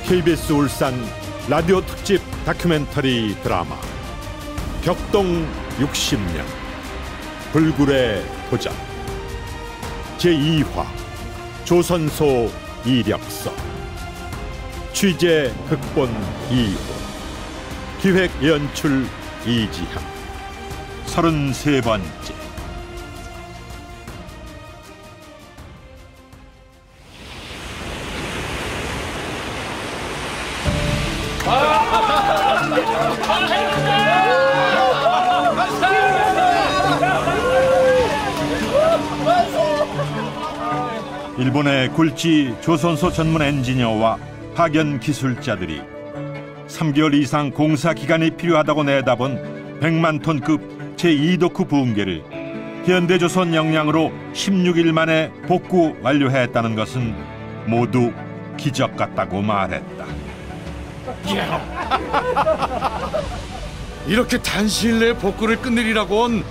KBS 울산 라디오 특집 다큐멘터리 드라마 격동 60년 불굴의 도전 제2화 조선소 이력서. 취재 극본 이호, 기획 연출 이지향. 33번째. 일본의 굴지 조선소 전문 엔지니어와 파견 기술자들이 3개월 이상 공사 기간이 필요하다고 내다본 100만 톤급 제2도크 부흥계를 현대조선 역량으로 16일 만에 복구 완료했다는 것은 모두 기적 같다고 말했다. 이렇게 단시일 내에 복구를 끝내리라곤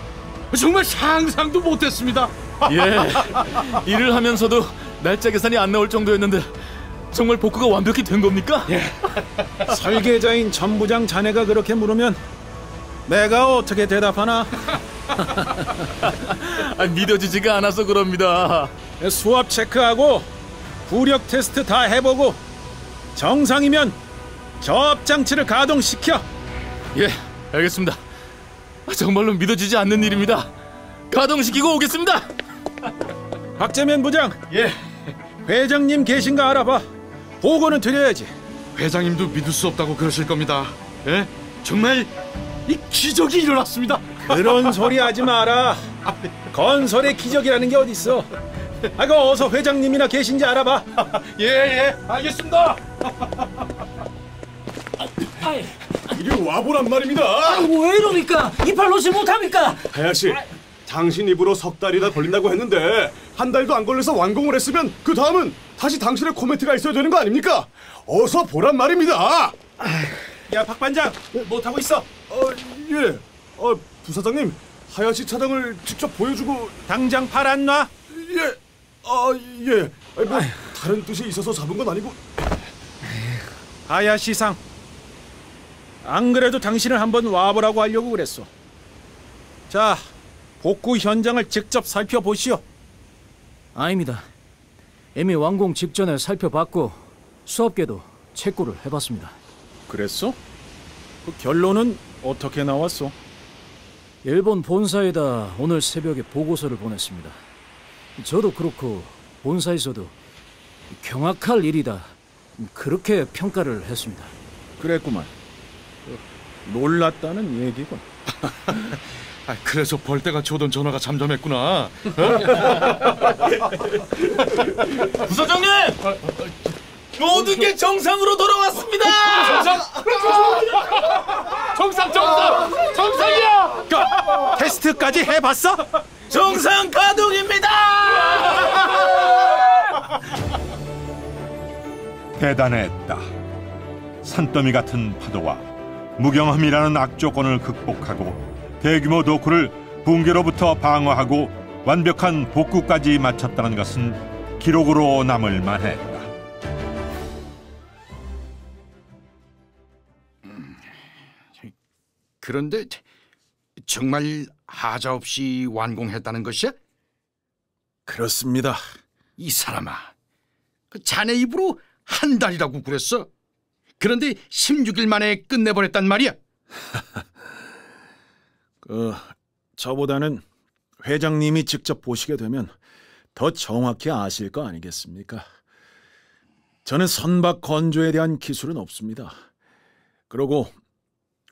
정말 상상도 못했습니다. 예, 일을 하면서도 날짜 계산이 안 나올 정도였는데 정말 복구가 완벽히 된 겁니까? 예. 설계자인 전 부장 자네가 그렇게 물으면 내가 어떻게 대답하나? 믿어지지가 않아서 그럽니다. 수압 체크하고 부력 테스트 다 해보고 정상이면 저압장치를 가동시켜. 예, 알겠습니다. 정말로 믿어지지 않는 일입니다. 가동시키고 오겠습니다. 박재면 부장. 예. 회장님 계신가 알아봐. 보고는 드려야지. 회장님도 믿을 수 없다고 그러실 겁니다. 예? 정말 이 기적이 일어났습니다. 그런 소리 하지 마라. 건설의 기적이라는 게 어딨어. 그 어서 회장님이나 계신지 알아봐. 예, 알겠습니다. 이리 와보란 말입니다. 왜 이러니까? 이팔 놓지 못합니까? 하야씨, 당신 입으로 석 달이나 걸린다고 했는데 한 달도 안 걸려서 완공을 했으면 그 다음은 다시 당신의 코멘트가 있어야 되는 거 아닙니까? 어서 보란 말입니다. 야, 박 반장, 못하고 있어. 예. 부사장님, 하야시 차장을 직접 보여주고. 당장 팔 안 놔? 예. 예. 뭐 다른 뜻이 있어서 잡은 건 아니고. 하야시상, 안 그래도 당신을 한번 와보라고 하려고 그랬어. 자, 복구 현장을 직접 살펴보시오. 아닙니다. 이미 완공 직전에 살펴봤고 수업계도 체크를 해봤습니다. 그랬어? 그 결론은 어떻게 나왔어? 일본 본사에다 오늘 새벽에 보고서를 보냈습니다. 저도 그렇고 본사에서도 경악할 일이다, 그렇게 평가를 했습니다. 그랬구만. 놀랐다는 얘기군. 그래서 벌떼같이 오던 전화가 잠잠했구나. 부사장님! 모든 게 정상으로 돌아왔습니다! 정상이야! 테스트까지 해봤어? 정상 가동입니다! 대단했다. 산더미 같은 파도와 무경험이라는 악조건을 극복하고 대규모 도크를 붕괴로부터 방어하고 완벽한 복구까지 마쳤다는 것은 기록으로 남을 만했다. 그런데 정말 하자 없이 완공했다는 것이야? 그렇습니다. 이 사람아, 자네 입으로 한 달이라고 그랬어. 그런데 16일 만에 끝내버렸단 말이야. 저보다는 회장님이 직접 보시게 되면 더 정확히 아실 거 아니겠습니까? 저는 선박 건조에 대한 기술은 없습니다. 그리고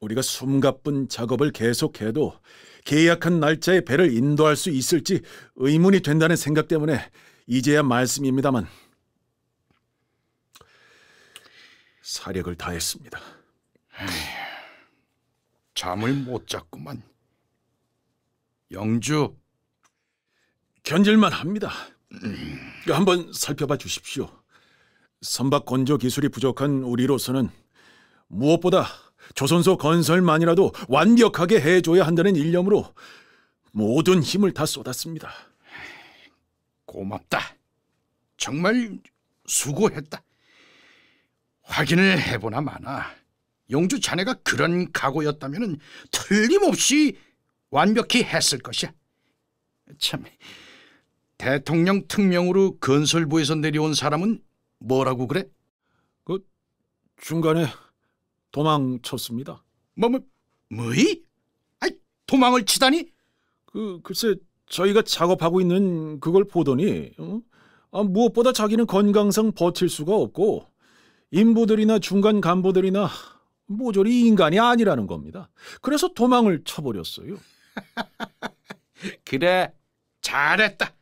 우리가 숨가쁜 작업을 계속해도 계약한 날짜에 배를 인도할 수 있을지 의문이 된다는 생각 때문에 이제야 말씀입니다만 사력을 다했습니다. 잠을 못 잤구만. 영주, 견딜만 합니다. 한번 살펴봐 주십시오. 선박 건조 기술이 부족한 우리로서는 무엇보다 조선소 건설만이라도 완벽하게 해줘야 한다는 일념으로 모든 힘을 다 쏟았습니다. 고맙다. 정말 수고했다. 확인을 해보나 마나 용주 자네가 그런 각오였다면 틀림없이 완벽히 했을 것이야. 참, 대통령 특명으로 건설부에서 내려온 사람은 뭐라고 그래? 중간에 도망쳤습니다. 뭐이? 아이, 도망을 치다니? 글쎄 저희가 작업하고 있는 그걸 보더니 무엇보다 자기는 건강상 버틸 수가 없고 인부들이나 중간 간부들이나 모조리 인간이 아니라는 겁니다. 그래서 도망을 쳐버렸어요. 그래, 잘했다.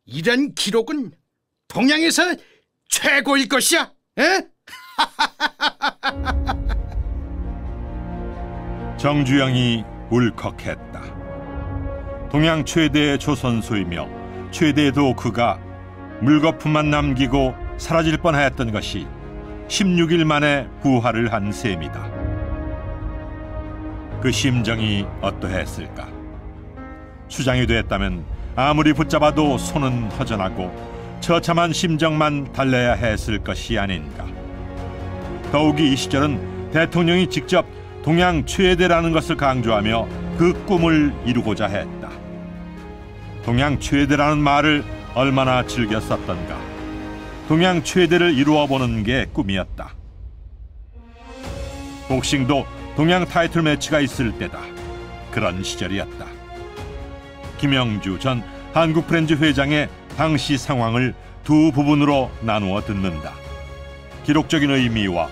이런 기록은 동양에서 최고일 것이야. 에? 정주영이 울컥했다. 동양 최대의 조선소이며 최대도 그가 물거품만 남기고 사라질 뻔하였던 것이 16일 만에 부활을 한 셈이다. 그 심정이 어떠했을까? 수장이 됐다면 아무리 붙잡아도 손은 허전하고 처참한 심정만 달래야 했을 것이 아닌가. 더욱이 이 시절은 대통령이 직접 동양 최대라는 것을 강조하며 그 꿈을 이루고자 했다. 동양 최대라는 말을 얼마나 즐겨 썼던가. 동양 최대를 이루어보는 게 꿈이었다. 복싱도 동양 타이틀 매치가 있을 때다. 그런 시절이었다. 김영주 전 한국프렌즈 회장의 당시 상황을 두 부분으로 나누어 듣는다. 기록적인 의미와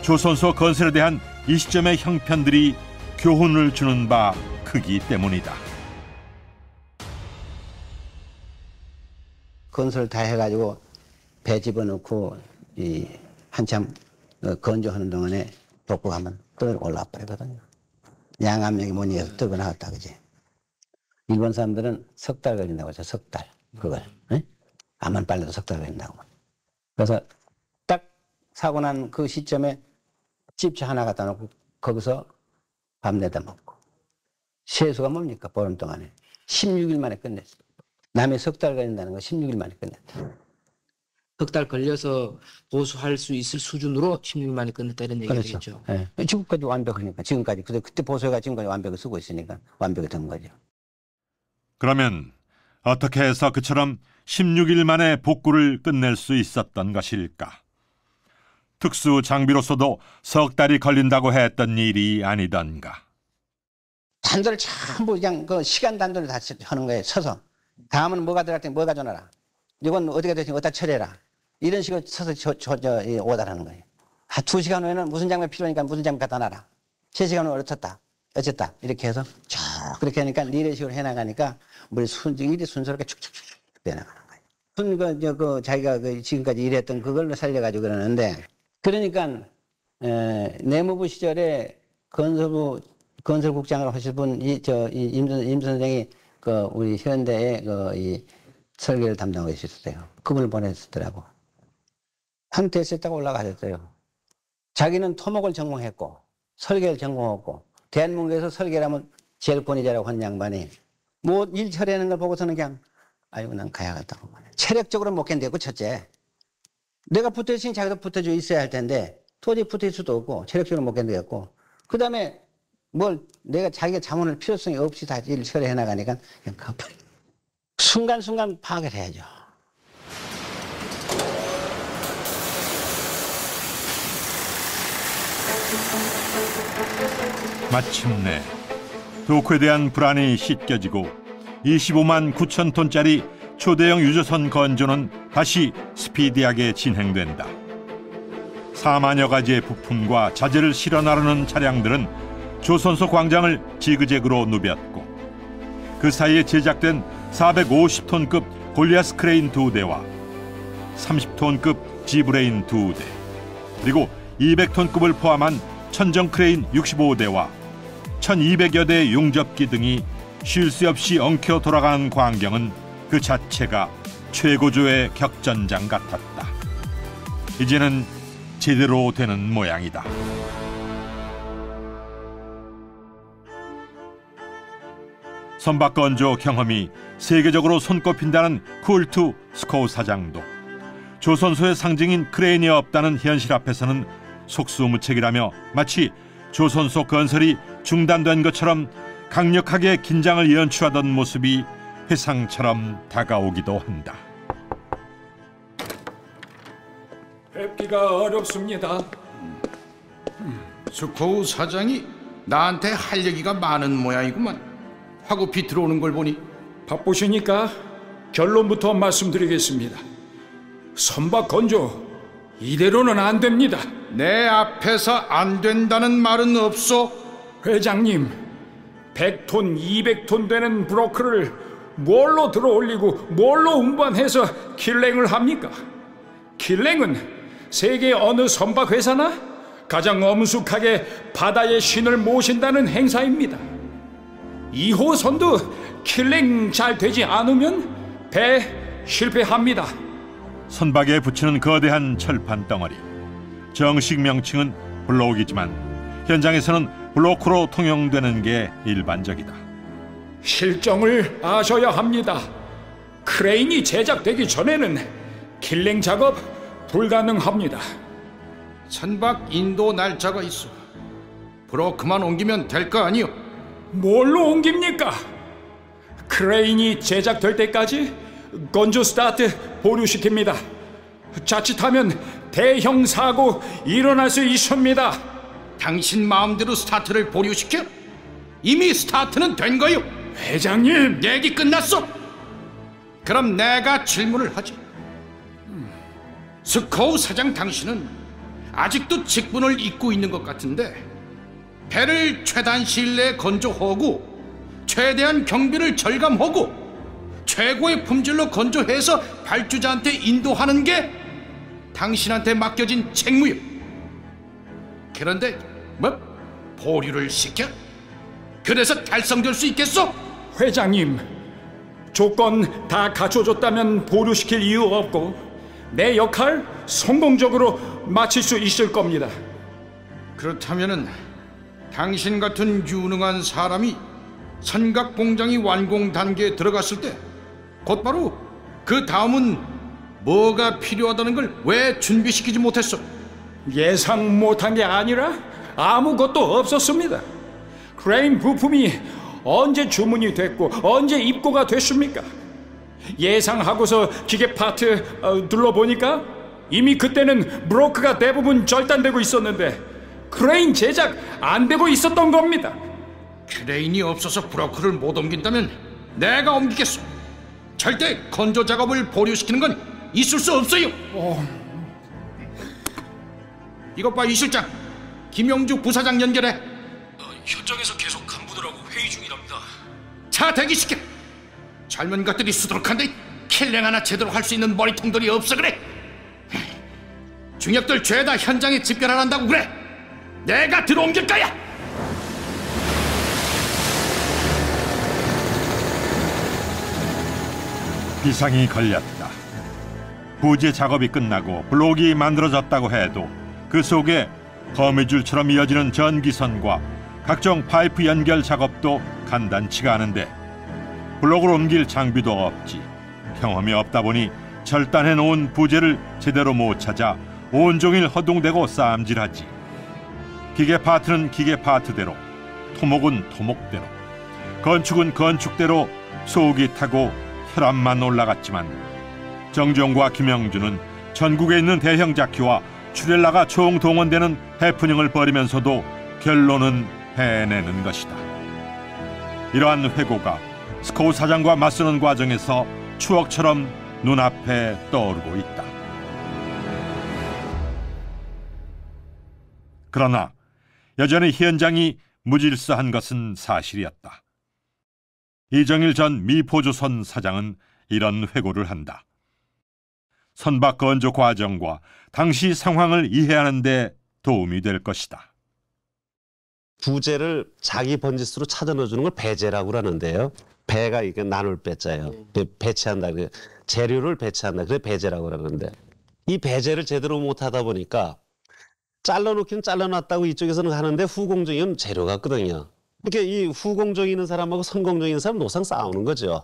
조선소 건설에 대한 이 시점의 형편들이 교훈을 주는 바 크기 때문이다. 건설 다 해가지고 배 집어넣고 한참 건조하는 동안에 독고가 한번 떠 올라버리거든요. 양압력이 뭐니에서 뜨고 나왔다, 그지? 일본 사람들은 석 달 걸린다고 하죠. 석 달. 그걸. 암만 빨려도 석 달 걸린다고. 그래서 딱 사고 난 그 시점에 집차 하나 갖다 놓고 거기서 밤 내다 먹고. 세수가 뭡니까? 보름 동안에. 16일 만에 끝냈어. 남의 석 달 걸린다는 거 16일 만에 끝냈다. 석 달 걸려서 보수할 수 있을 수준으로 16일 만에 끝냈다 이런 얘기가 그렇죠. 되겠죠. 네. 지금까지 완벽하니까. 지금까지. 그때 보수해가 지금까지 완벽히 쓰고 있으니까 완벽히 된 거죠. 그러면 어떻게 해서 그처럼 16일 만에 복구를 끝낼 수 있었던 것일까? 특수 장비로서도 석 달이 걸린다고 했던 일이 아니던가. 단도를 전부 그냥 그 시간 단도를 다 하는 거예요. 서서. 다음은 뭐가 들어갈 때 뭐 가져놔라. 이건 어디가 됐으니 어디다 처리해라. 이런 식으로 서서 오달하는 거예요. 2시간 후에는 무슨 장비 필요하니까 무슨 장비 갖다 놔라. 3시간 후에 어쨌다. 이렇게 해서 쭉 그렇게 하니까 이런 식으로 해나가니까 일이 순서롭게 축축축 돼나가는 거예요. 자기가 지금까지 일했던 그걸로 살려가지고 그러는데, 그러니까 내무부 시절에 건설국장을 하실 분 임 선생이 우리 현대에 이 설계를 담당하고 있었어요. 그분을 보냈었더라고. 한테스에다가 올라가셨어요. 자기는 토목을 전공했고 설계를 전공했고 대한민국에서 설계라면 제일 권위자라고 한 양반이 뭐 일 처리하는 걸 보고서는 그냥 아이고 난 가야겠다고. 체력적으로 못 견디고 첫째. 내가 붙어있으니 자기도 붙어져 있어야 할 텐데 도저히 붙어있을 수도 없고 체력적으로 못 견디겠고, 그 다음에 내가 자기가 자문할 필요성이 없이 다 일 처리해 나가니까 그냥 가버려. 순간순간 파악을 해야죠. 마침내 도쿄에 대한 불안이 씻겨지고 25만 9천 톤짜리 초대형 유조선 건조는 다시 스피디하게 진행된다. 4만여 가지의 부품과 자재를 실어 나르는 차량들은 조선소 광장을 지그재그로 누볐고, 그 사이에 제작된 450톤급 골리아스 크레인 2대와 30톤급 지브레인 2대, 그리고 200톤급을 포함한 천정 크레인 65대와 1200여 대의 용접기 등이 쉴 새 없이 엉켜 돌아가는 광경은 그 자체가 최고조의 격전장 같았다. 이제는 제대로 되는 모양이다. 선박 건조 경험이 세계적으로 손꼽힌다는 쿨투 스코우 사장도 조선소의 상징인 크레인이 없다는 현실 앞에서는 속수무책이라며 마치 조선소 건설이 중단된 것처럼 강력하게 긴장을 연출하던 모습이 회상처럼 다가오기도 한다. 뵙기가 어렵습니다. 스코우 사장이 나한테 할 얘기가 많은 모양이구만. 하고 비 들어오는 걸 보니. 바쁘시니까 결론부터 말씀드리겠습니다. 선박 건조 이대로는 안 됩니다. 내 앞에서 안 된다는 말은 없어. 회장님, 100톤, 200톤 되는 브로커를 뭘로 들어올리고 뭘로 운반해서 킬랭을 합니까? 킬랭은 세계 어느 선박 회사나 가장 엄숙하게 바다의 신을 모신다는 행사입니다. 2호선도 킬랭 잘 되지 않으면 배 실패합니다. 선박에 붙이는 거대한 철판 덩어리. 정식 명칭은 블록이지만 현장에서는 블로크로 통용되는 게 일반적이다. 실정을 아셔야 합니다. 크레인이 제작되기 전에는 킬랭 작업 불가능합니다. 선박 인도 날짜가 있어. 브로크만 옮기면 될 거 아니오? 뭘로 옮깁니까? 크레인이 제작될 때까지 건조 스타트 보류시킵니다. 자칫하면 대형 사고 일어날 수 있습니다. 당신 마음대로 스타트를 보류시켜? 이미 스타트는 된 거요. 회장님, 얘기 끝났어. 그럼 내가 질문을 하지. 스코우 사장 당신은 아직도 직분을 잊고 있는 것 같은데 배를 최단 시일 내에 건조하고 최대한 경비를 절감하고 최고의 품질로 건조해서 발주자한테 인도하는 게 당신한테 맡겨진 책무요. 그런데 뭐 보류를 시켜? 그래서 달성될 수 있겠어? 회장님, 조건 다 갖춰줬다면 보류시킬 이유 없고 내 역할 성공적으로 마칠 수 있을 겁니다. 그렇다면은 당신 같은 유능한 사람이 선각 공장이 완공 단계에 들어갔을 때 곧바로 그 다음은 뭐가 필요하다는 걸 왜 준비시키지 못했어? 예상 못한 게 아니라 아무것도 없었습니다. 크레인 부품이 언제 주문이 됐고 언제 입고가 됐습니까? 예상하고서 기계 파트 둘러보니까 이미 그때는 브로크가 대부분 절단되고 있었는데 크레인 제작 안 되고 있었던 겁니다. 크레인이 없어서 브로크를 못 옮긴다면 내가 옮기겠소. 절대 건조 작업을 보류시키는 건 있을 수 없어요. 이것 봐, 이 실장. 김영주 부사장 연결해. 현장에서 계속 간부들하고 회의 중이랍니다. 차 대기시켜. 젊은 것들이 수두룩한데 킬랭 하나 제대로 할 수 있는 머리통들이 없어 그래. 중역들 죄다 현장에 집결하란다고 그래. 내가 들어옮길 거야. 비상이 걸렸다. 부재 작업이 끝나고 블록이 만들어졌다고 해도 그 속에 거미줄처럼 이어지는 전기선과 각종 파이프 연결 작업도 간단치가 않은데 블록을 옮길 장비도 없지. 경험이 없다 보니 절단해 놓은 부재를 제대로 못 찾아 온종일 허둥대고 싸움질하지. 기계 파트는 기계 파트대로, 토목은 토목대로, 건축은 건축대로 속이 타고 혈압만 올라갔지만 정종과 김영주는 전국에 있는 대형 자키와 출혈라가 총동원되는 해프닝을 벌이면서도 결론은 해내는 것이다. 이러한 회고가 스코우 사장과 맞서는 과정에서 추억처럼 눈앞에 떠오르고 있다. 그러나 여전히 현장이 무질서한 것은 사실이었다. 이정일 전 미포조선 사장은 이런 회고를 한다. 선박 건조 과정과 당시 상황을 이해하는 데 도움이 될 것이다. 부재를 자기 번지수로 찾아 넣어주는 걸 배재라고 그러는데요. 배가 이게 나눌 배자예요. 배치한다. 재료를 배치한다. 그래 배재라고 그러는데 이 배재를 제대로 못하다 보니까 잘라놓기는 잘라놨다고 이쪽에서는 하는데 후공정이는 재료가 없거든요. 그러니까 이 후공정이 있는 사람하고 선공정이 있는 사람 노상 싸우는 거죠.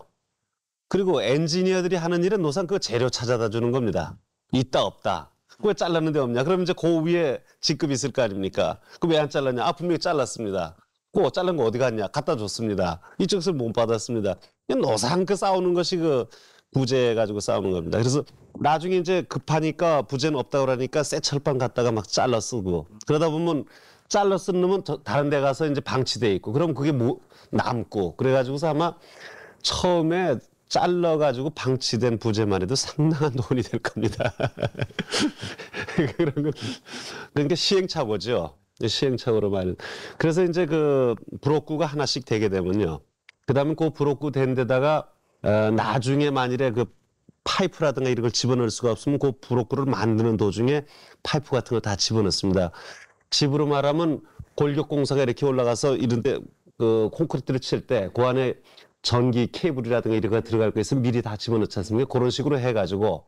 그리고 엔지니어들이 하는 일은 노상 그 재료 찾아다 주는 겁니다. 있다 없다. 왜 잘랐는데 없냐? 그러면 이제 그 위에 직급이 있을 거 아닙니까? 그럼 왜 안 잘랐냐? 분명히 잘랐습니다. 그 잘른 거 어디 갔냐? 갖다 줬습니다. 이쪽에서 못 받았습니다. 노상 싸우는 것이 그 부재 가지고 싸우는 겁니다. 그래서 나중에 이제 급하니까 부재는 없다고 그러니까 새 철판 갖다가 막 잘라 쓰고 그러다 보면 잘라 쓴 놈은 다른 데 가서 이제 방치돼 있고 그럼 그게 남고 그래가지고서 아마 처음에 잘라가지고 방치된 부재만 해도 상당한 돈이 될 겁니다. 그러니까 시행착오죠. 시행착오로 말은. 그래서 이제 그 브로크가 하나씩 되게 되면요. 그다음에 그 브로크 된 데다가 나중에 만일에 그 파이프라든가 이런 걸 집어넣을 수가 없으면 그 브로크를 만드는 도중에 파이프 같은 걸 다 집어넣습니다. 집으로 말하면 골격공사가 이렇게 올라가서 이런데 그 콘크리트를 칠 때 그 안에 전기 케이블이라든가 이런 거 들어갈 거 있으면 미리 다 집어넣지 않습니까? 그런 식으로 해가지고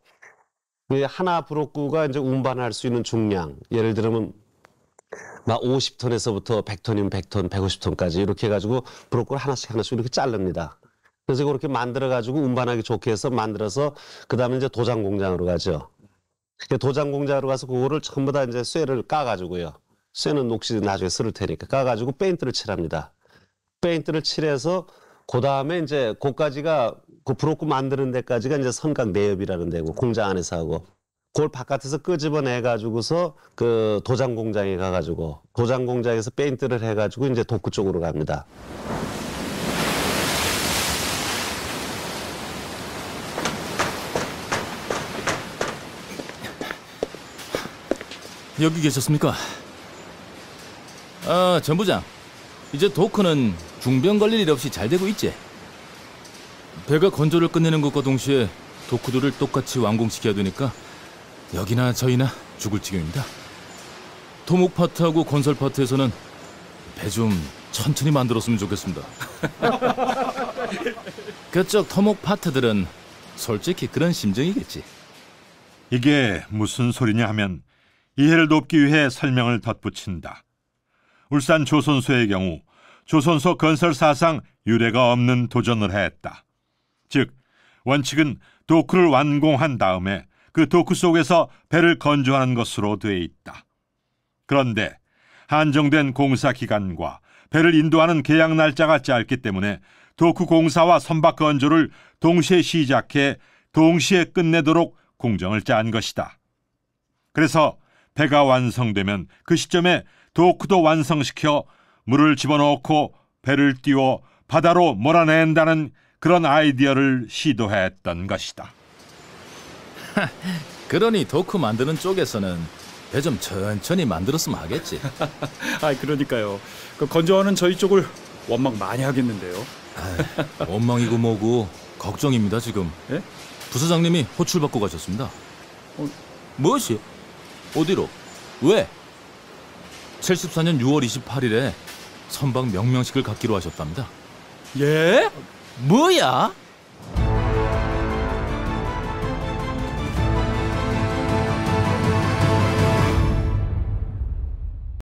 하나 브로크가 이제 운반할 수 있는 중량 예를 들면 막 50톤에서부터 100톤이면 100톤, 150톤까지 이렇게 해가지고 브로크를 하나씩 이렇게 자릅니다. 그래서 그렇게 만들어가지고 운반하기 좋게 해서 만들어서 그 다음에 이제 도장 공장으로 가죠. 도장 공장으로 가서 그거를 전부 다 이제 쇠를 까가지고요. 쇠는 녹시 나중에 쓸 테니까 까가지고 페인트를 칠합니다. 페인트를 칠해서 그 다음에 이제 그까지가 그 브로크 만드는 데까지가 이제 선각 내엽이라는 데고 공장 안에서 하고 그걸 바깥에서 끄집어내 가지고서 그 도장 공장에 가가지고 도장 공장에서 페인트를 해가지고 이제 도크 쪽으로 갑니다. 여기 계셨습니까? 아, 전 부장. 이제 도크는 중병 걸릴 일 없이 잘 되고 있지? 배가 건조를 끝내는 것과 동시에 도크들을 똑같이 완공시켜야 되니까 여기나 저희나 죽을 지경입니다. 토목 파트하고 건설 파트에서는 배 좀 천천히 만들었으면 좋겠습니다. 그쪽 토목 파트들은 솔직히 그런 심정이겠지. 이게 무슨 소리냐 하면 이해를 돕기 위해 설명을 덧붙인다. 울산 조선소의 경우 조선소 건설 사상 유례가 없는 도전을 했다. 즉 원칙은 도크를 완공한 다음에 그 도크 속에서 배를 건조하는 것으로 돼 있다. 그런데 한정된 공사 기간과 배를 인도하는 계약 날짜가 짧기 때문에 도크 공사와 선박 건조를 동시에 시작해 동시에 끝내도록 공정을 짠 것이다. 그래서 배가 완성되면 그 시점에 도크도 완성시켜 물을 집어넣고 배를 띄워 바다로 몰아낸다는 그런 아이디어를 시도했던 것이다. 그러니 도크 만드는 쪽에서는 배 좀 천천히 만들었으면 하겠지. 그러니까요. 그 건조하는 저희 쪽을 원망 많이 하겠는데요. 원망이고 뭐고 걱정입니다 지금. 예? 부사장님이 호출 받고 가셨습니다. 무엇이? 어디로? 왜? 74년 6월 28일에 선박 명명식을 갖기로 하셨답니다. 예? 뭐야?